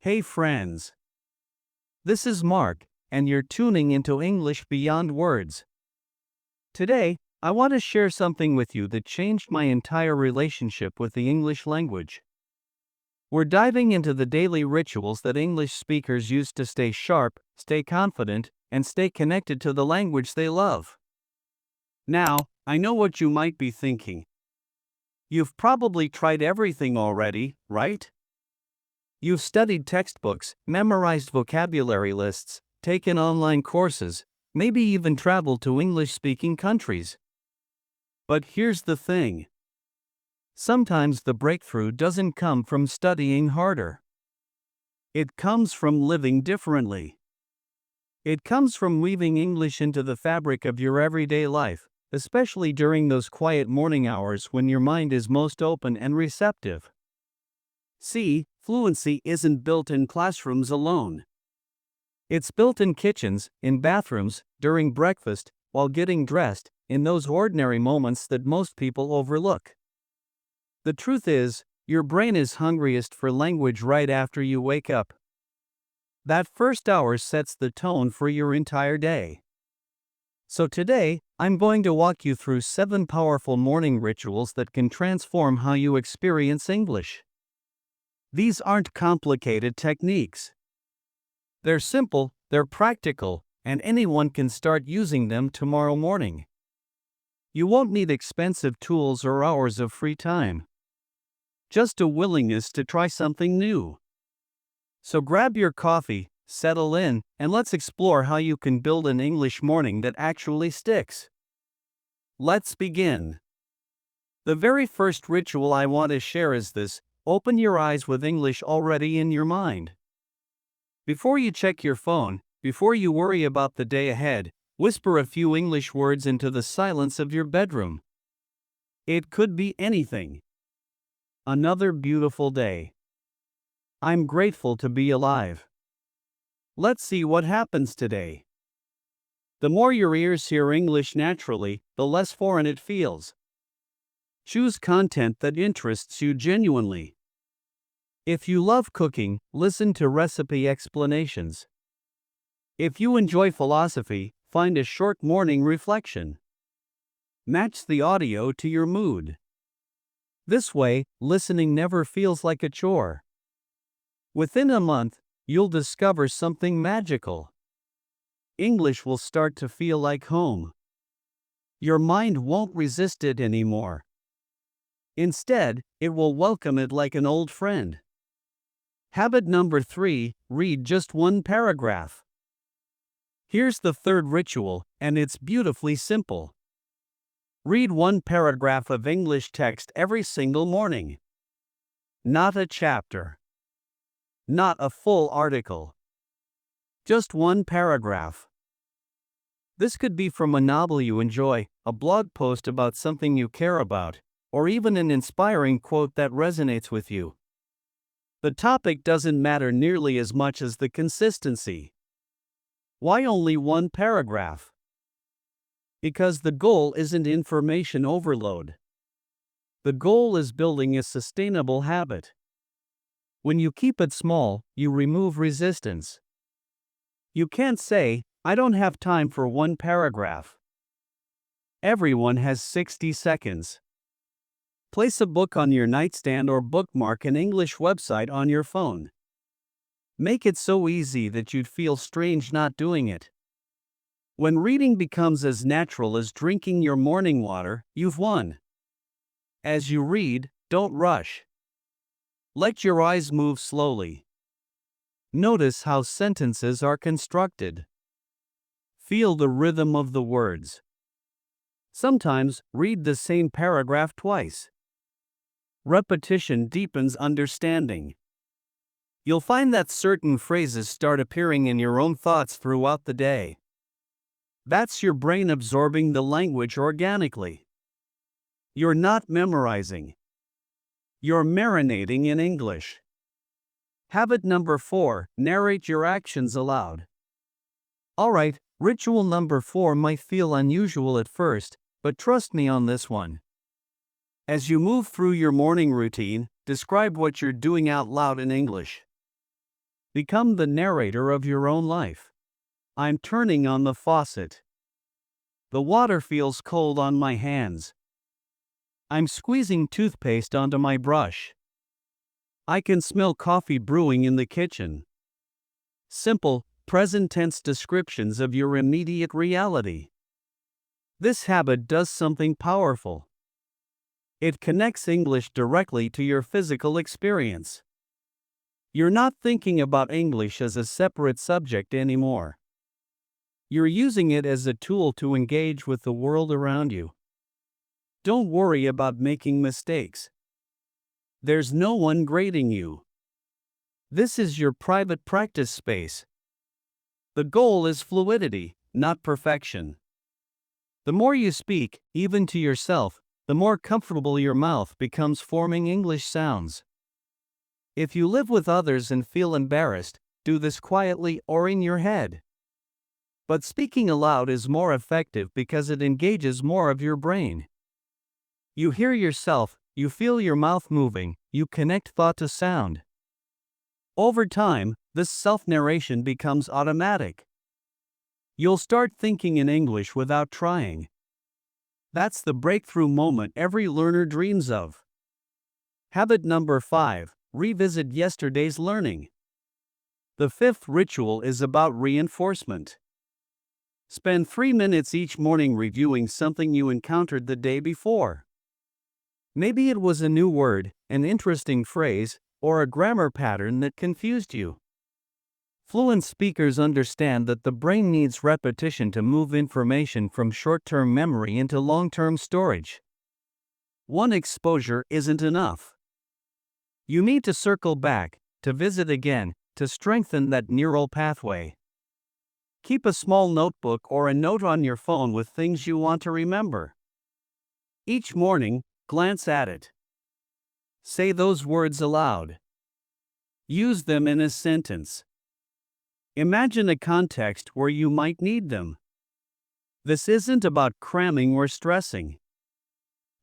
Hey friends, this is Mark, and you're tuning into English Beyond Words. Today, I want to share something with you that changed my entire relationship with the English language. We're diving into the daily rituals that English speakers use to stay sharp, stay confident, and stay connected to the language they love. Now, I know what you might be thinking. You've probably tried everything already, right? You've studied textbooks, memorized vocabulary lists, taken online courses, maybe even traveled to English-speaking countries. But here's the thing. Sometimes the breakthrough doesn't come from studying harder. It comes from living differently. It comes from weaving English into the fabric of your everyday life, especially during those quiet morning hours when your mind is most open and receptive. See, fluency isn't built in classrooms alone. It's built in kitchens, in bathrooms, during breakfast, while getting dressed, in those ordinary moments that most people overlook. The truth is, your brain is hungriest for language right after you wake up. That first hour sets the tone for your entire day. So today, I'm going to walk you through 7 powerful morning rituals that can transform how you experience English. These aren't complicated techniques. They're simple, they're practical, and anyone can start using them tomorrow morning. You won't need expensive tools or hours of free time. Just a willingness to try something new. So grab your coffee, settle in, and let's explore how you can build an English morning that actually sticks. Let's begin. The very first ritual I want to share is this: open your eyes with English already in your mind. Before you check your phone, before you worry about the day ahead, whisper a few English words into the silence of your bedroom. It could be anything. Another beautiful day. I'm grateful to be alive. Let's see what happens today. The more your ears hear English naturally, the less foreign it feels. Choose content that interests you genuinely. If you love cooking, listen to recipe explanations. If you enjoy philosophy, find a short morning reflection. Match the audio to your mood. This way, listening never feels like a chore. Within a month, you'll discover something magical. English will start to feel like home. Your mind won't resist it anymore. Instead, it will welcome it like an old friend. Habit number 3, read just one paragraph. Here's the third ritual, and it's beautifully simple. Read one paragraph of English text every single morning. Not a chapter. Not a full article. Just one paragraph. This could be from a novel you enjoy, a blog post about something you care about, or even an inspiring quote that resonates with you. The topic doesn't matter nearly as much as the consistency. Why only one paragraph? Because the goal isn't information overload. The goal is building a sustainable habit. When you keep it small, you remove resistance. You can't say, "I don't have time for one paragraph." Everyone has 60 seconds. Place a book on your nightstand or bookmark an English website on your phone. Make it so easy that you'd feel strange not doing it. When reading becomes as natural as drinking your morning water, you've won. As you read, don't rush. Let your eyes move slowly. Notice how sentences are constructed. Feel the rhythm of the words. Sometimes, read the same paragraph twice. Repetition deepens understanding. You'll find that certain phrases start appearing in your own thoughts throughout the day. That's your brain absorbing the language organically. You're not memorizing. You're marinating in English. Habit number 4, narrate your actions aloud. Alright, ritual number 4 might feel unusual at first, but trust me on this one. As you move through your morning routine, describe what you're doing out loud in English. Become the narrator of your own life. I'm turning on the faucet. The water feels cold on my hands. I'm squeezing toothpaste onto my brush. I can smell coffee brewing in the kitchen. Simple, present tense descriptions of your immediate reality. This habit does something powerful. It connects English directly to your physical experience. You're not thinking about English as a separate subject anymore. You're using it as a tool to engage with the world around you. Don't worry about making mistakes. There's no one grading you. This is your private practice space. The goal is fluidity, not perfection. The more you speak, even to yourself, the more comfortable your mouth becomes forming English sounds. If you live with others and feel embarrassed, do this quietly or in your head. But speaking aloud is more effective because it engages more of your brain. You hear yourself, you feel your mouth moving, you connect thought to sound. Over time, this self-narration becomes automatic. You'll start thinking in English without trying. That's the breakthrough moment every learner dreams of. Habit number 5. Revisit yesterday's learning. The fifth ritual is about reinforcement. Spend 3 minutes each morning reviewing something you encountered the day before. Maybe it was a new word, an interesting phrase, or a grammar pattern that confused you. Fluent speakers understand that the brain needs repetition to move information from short-term memory into long-term storage. One exposure isn't enough. You need to circle back, to visit again, to strengthen that neural pathway. Keep a small notebook or a note on your phone with things you want to remember. Each morning, glance at it. Say those words aloud. Use them in a sentence. Imagine a context where you might need them. This isn't about cramming or stressing.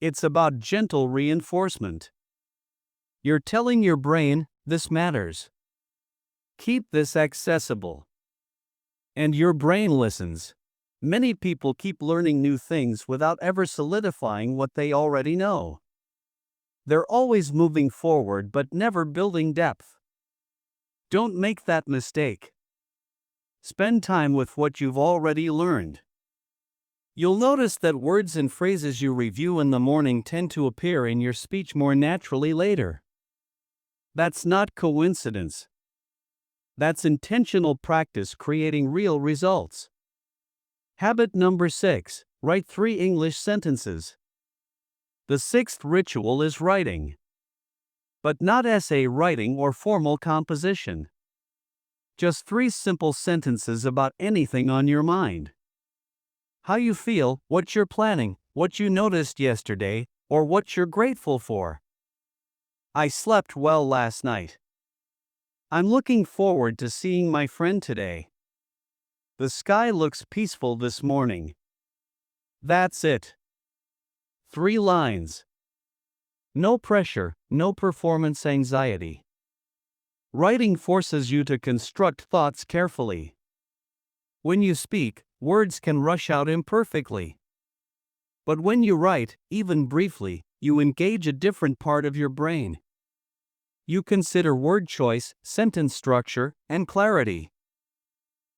It's about gentle reinforcement. You're telling your brain, this matters. Keep this accessible. And your brain listens. Many people keep learning new things without ever solidifying what they already know. They're always moving forward but never building depth. Don't make that mistake. Spend time with what you've already learned. You'll notice that words and phrases you review in the morning tend to appear in your speech more naturally later. That's not coincidence. That's intentional practice creating real results. Habit number 6. Write 3 English sentences. The sixth ritual is writing. But not essay writing or formal composition. Just 3 simple sentences about anything on your mind. How you feel, what you're planning, what you noticed yesterday, or what you're grateful for. I slept well last night. I'm looking forward to seeing my friend today. The sky looks peaceful this morning. That's it. 3 lines. No pressure, no performance anxiety. Writing forces you to construct thoughts carefully. When you speak, words can rush out imperfectly. But when you write, even briefly, you engage a different part of your brain. You consider word choice, sentence structure, and clarity.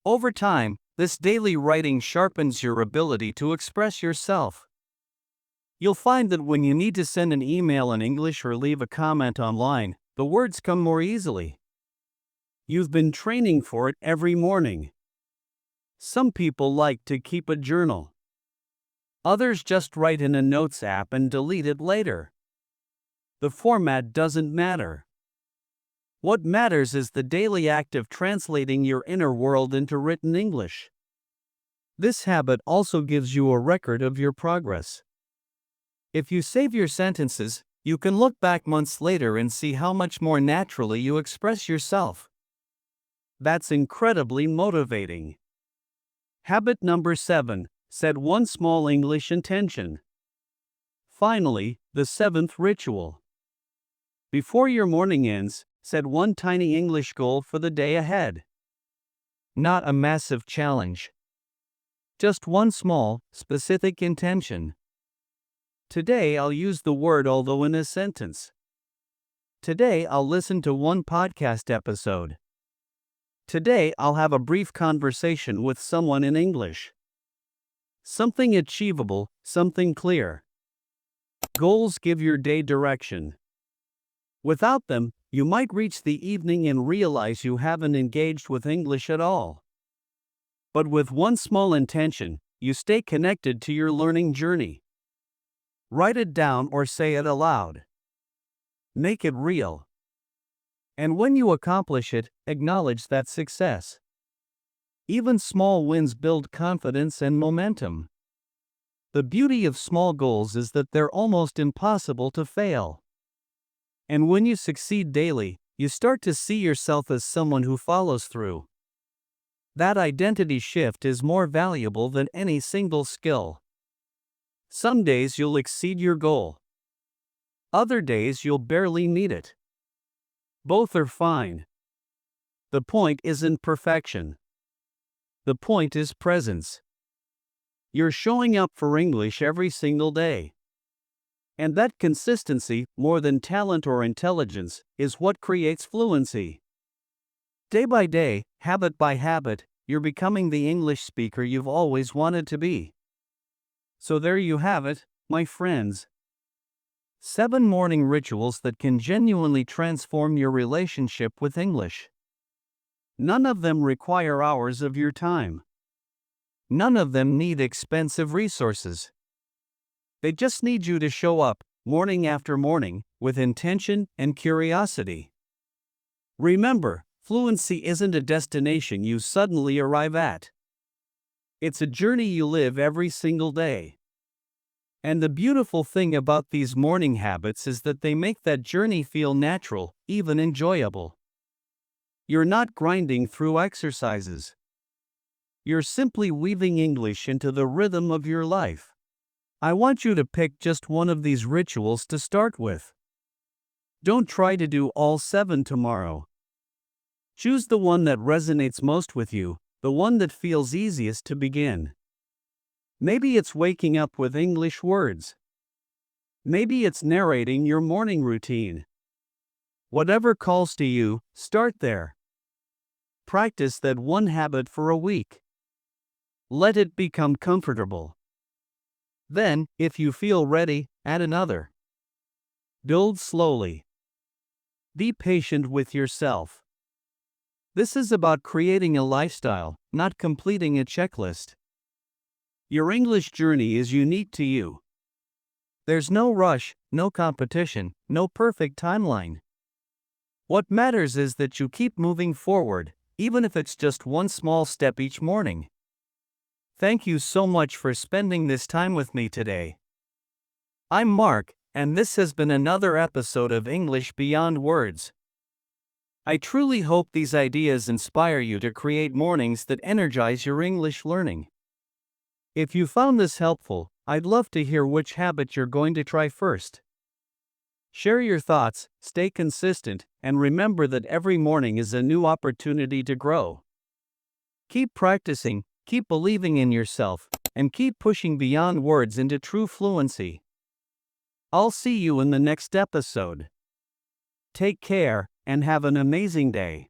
Over time, this daily writing sharpens your ability to express yourself. You'll find that when you need to send an email in English or leave a comment online, the words come more easily. You've been training for it every morning. Some people like to keep a journal. Others just write in a notes app and delete it later. The format doesn't matter. What matters is the daily act of translating your inner world into written English. This habit also gives you a record of your progress. If you save your sentences, you can look back months later and see how much more naturally you express yourself. That's incredibly motivating. Habit number 7. Set one small English intention. Finally, the 7th ritual. Before your morning ends, Set one tiny English goal for the day ahead. Not a massive challenge. Just one small, specific intention. Today I'll use the word although in a sentence. Today I'll listen to one podcast episode. Today I'll have a brief conversation with someone in English. Something achievable, something clear. Goals give your day direction. Without them, you might reach the evening and realize you haven't engaged with English at all. But with one small intention, you stay connected to your learning journey. Write it down or say it aloud. Make it real. And when you accomplish it, acknowledge that success. Even small wins build confidence and momentum. The beauty of small goals is that they're almost impossible to fail. And when you succeed daily, you start to see yourself as someone who follows through. That identity shift is more valuable than any single skill. Some days you'll exceed your goal. Other days you'll barely meet it. Both are fine. The point isn't perfection. The point is presence. You're showing up for English every single day. And that consistency, more than talent or intelligence, is what creates fluency. Day by day, habit by habit, you're becoming the English speaker you've always wanted to be. So there you have it, my friends. 7 morning rituals that can genuinely transform your relationship with English. None of them require hours of your time. None of them need expensive resources. They just need you to show up, morning after morning, with intention and curiosity. Remember, fluency isn't a destination you suddenly arrive at. It's a journey you live every single day. And the beautiful thing about these morning habits is that they make that journey feel natural, even enjoyable. You're not grinding through exercises. You're simply weaving English into the rhythm of your life. I want you to pick just one of these rituals to start with. Don't try to do all 7 tomorrow. Choose the one that resonates most with you, the one that feels easiest to begin. Maybe it's waking up with English words. Maybe it's narrating your morning routine. Whatever calls to you, start there. Practice that one habit for a week. Let it become comfortable. Then, if you feel ready, add another. Build slowly. Be patient with yourself. This is about creating a lifestyle, not completing a checklist. Your English journey is unique to you. There's no rush, no competition, no perfect timeline. What matters is that you keep moving forward, even if it's just one small step each morning. Thank you so much for spending this time with me today. I'm Mark, and this has been another episode of English Beyond Words. I truly hope these ideas inspire you to create mornings that energize your English learning. If you found this helpful, I'd love to hear which habit you're going to try first. Share your thoughts, stay consistent, and remember that every morning is a new opportunity to grow. Keep practicing, keep believing in yourself, and keep pushing beyond words into true fluency. I'll see you in the next episode. Take care, and have an amazing day.